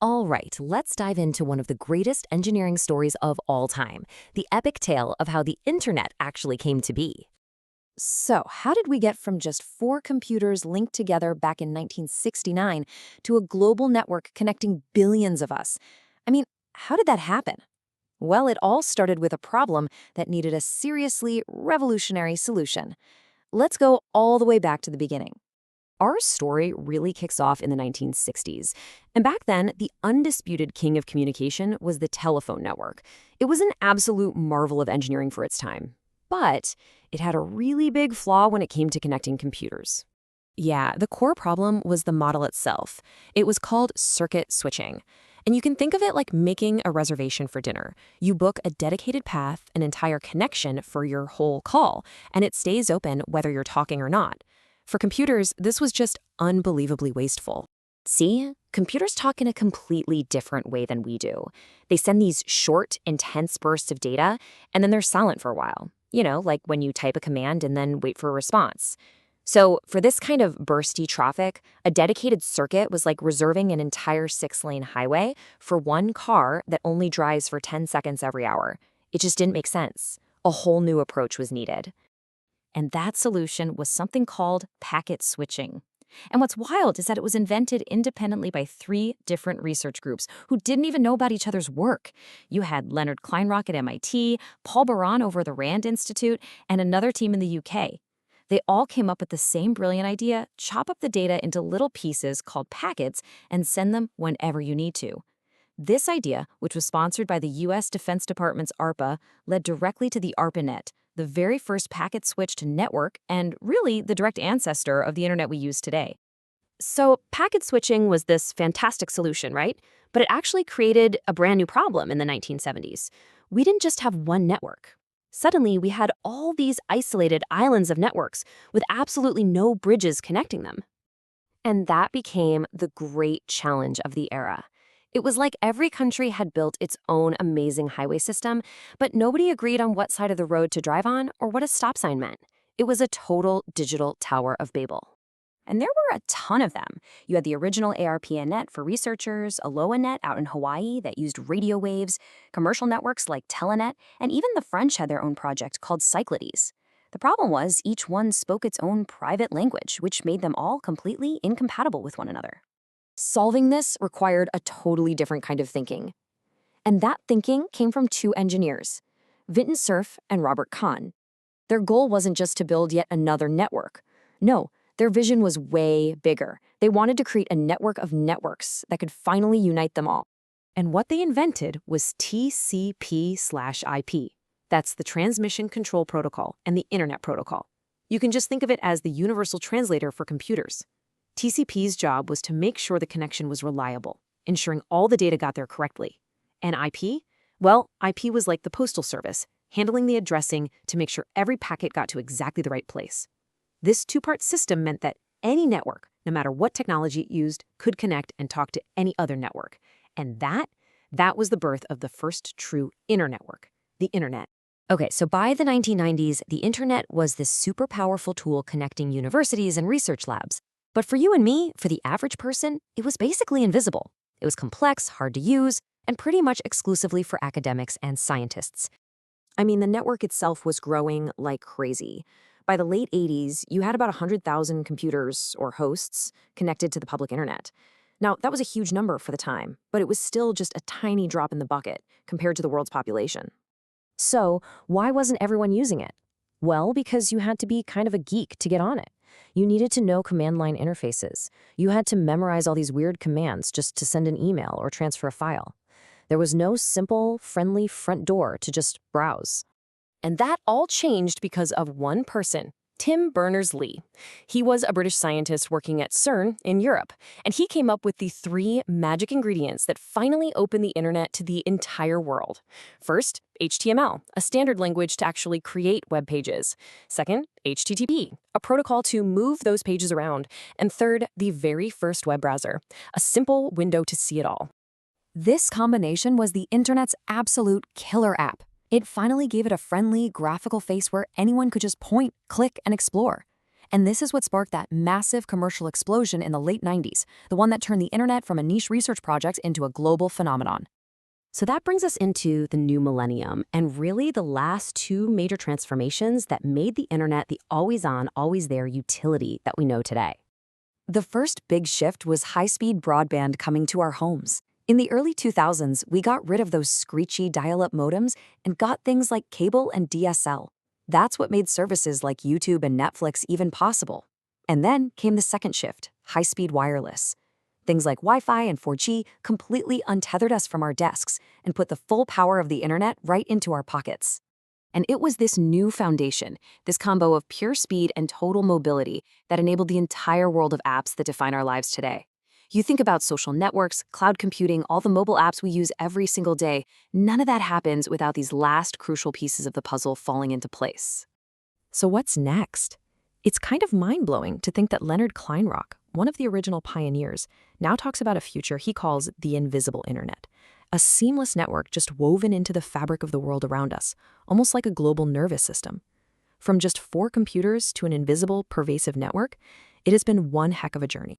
All right, let's dive into one of the greatest engineering stories of all time, the epic tale of how the internet actually came to be. So, how did we get from just four computers linked together back in 1969 to a global network connecting billions of us? I mean, how did that happen? Well, it all started with a problem that needed a seriously revolutionary solution. Let's go all the way back to the beginning. Our story really kicks off in the 1960s. And back then, the undisputed king of communication was the telephone network. It was an absolute marvel of engineering for its time. But it had a really big flaw when it came to connecting computers. Yeah, the core problem was the model itself. It was called circuit switching. And you can think of it like making a reservation for dinner. You book a dedicated path, an entire connection for your whole call, and it stays open whether you're talking or not. For computers, this was just unbelievably wasteful. See, computers talk in a completely different way than we do. They send these short, intense bursts of data, and then they're silent for a while. You know, like when you type a command and then wait for a response. So for this kind of bursty traffic, a dedicated circuit was like reserving an entire 6-lane highway for one car that only drives for 10 seconds every hour. It just didn't make sense. A whole new approach was needed. And that solution was something called packet switching. And what's wild is that it was invented independently by three different research groups who didn't even know about each other's work. You had Leonard Kleinrock at MIT, Paul Baran over the Rand Institute, and another team in the UK. They all came up with the same brilliant idea: chop up the data into little pieces called packets and send them whenever you need to. This idea, which was sponsored by the U.S. Defense Department's ARPA, led directly to the ARPANET, the very first packet-switched network and really the direct ancestor of the internet we use today. So packet switching was this fantastic solution, right? But it actually created a brand new problem in the 1970s. We didn't just have one network. Suddenly, we had all these isolated islands of networks with absolutely no bridges connecting them. And that became the great challenge of the era. It was like every country had built its own amazing highway system, but nobody agreed on what side of the road to drive on or what a stop sign meant. It was a total digital Tower of Babel. And there were a ton of them. You had the original ARPANET for researchers, ALOANET out in Hawaii that used radio waves, commercial networks like Telenet, and even the French had their own project called Cyclades. The problem was each one spoke its own private language, which made them all completely incompatible with one another. Solving this required a totally different kind of thinking. And that thinking came from two engineers, Vinton Cerf and Robert Kahn. Their goal wasn't just to build yet another network. No, their vision was way bigger. They wanted to create a network of networks that could finally unite them all. And what they invented was TCP/IP. That's the Transmission Control Protocol and the Internet Protocol. You can just think of it as the universal translator for computers. TCP's job was to make sure the connection was reliable, ensuring all the data got there correctly. And IP? Well, IP was like the postal service, handling the addressing to make sure every packet got to exactly the right place. This two-part system meant that any network, no matter what technology it used, could connect and talk to any other network. And that was the birth of the first true internetwork, the internet. Okay, so by the 1990s, the internet was this super powerful tool connecting universities and research labs. But for you and me, for the average person, it was basically invisible. It was complex, hard to use, and pretty much exclusively for academics and scientists. I mean, the network itself was growing like crazy. By the late 80s, you had about 100,000 computers or hosts connected to the public internet. Now, that was a huge number for the time, but it was still just a tiny drop in the bucket compared to the world's population. So, why wasn't everyone using it? Well, because you had to be kind of a geek to get on it. You needed to know command line interfaces. You had to memorize all these weird commands just to send an email or transfer a file. There was no simple, friendly front door to just browse. And that all changed because of one person, Tim Berners-Lee. He was a British scientist working at CERN in Europe, and he came up with the three magic ingredients that finally opened the internet to the entire world. First, HTML, a standard language to actually create web pages. Second, HTTP, a protocol to move those pages around. And third, the very first web browser, a simple window to see it all. This combination was the internet's absolute killer app. It finally gave it a friendly, graphical face where anyone could just point, click, and explore. And this is what sparked that massive commercial explosion in the late 90s, the one that turned the internet from a niche research project into a global phenomenon. So that brings us into the new millennium, and really the last two major transformations that made the internet the always-on, always-there utility that we know today. The first big shift was high-speed broadband coming to our homes. In the early 2000s, we got rid of those screechy dial-up modems and got things like cable and DSL. That's what made services like YouTube and Netflix even possible. And then came the second shift, high-speed wireless. Things like Wi-Fi and 4G completely untethered us from our desks and put the full power of the internet right into our pockets. And it was this new foundation, this combo of pure speed and total mobility, that enabled the entire world of apps that define our lives today. You think about social networks, cloud computing, all the mobile apps we use every single day, none of that happens without these last crucial pieces of the puzzle falling into place. So what's next? It's kind of mind-blowing to think that Leonard Kleinrock, one of the original pioneers, now talks about a future he calls the invisible internet, a seamless network just woven into the fabric of the world around us, almost like a global nervous system. From just 4 computers to an invisible, pervasive network, it has been one heck of a journey.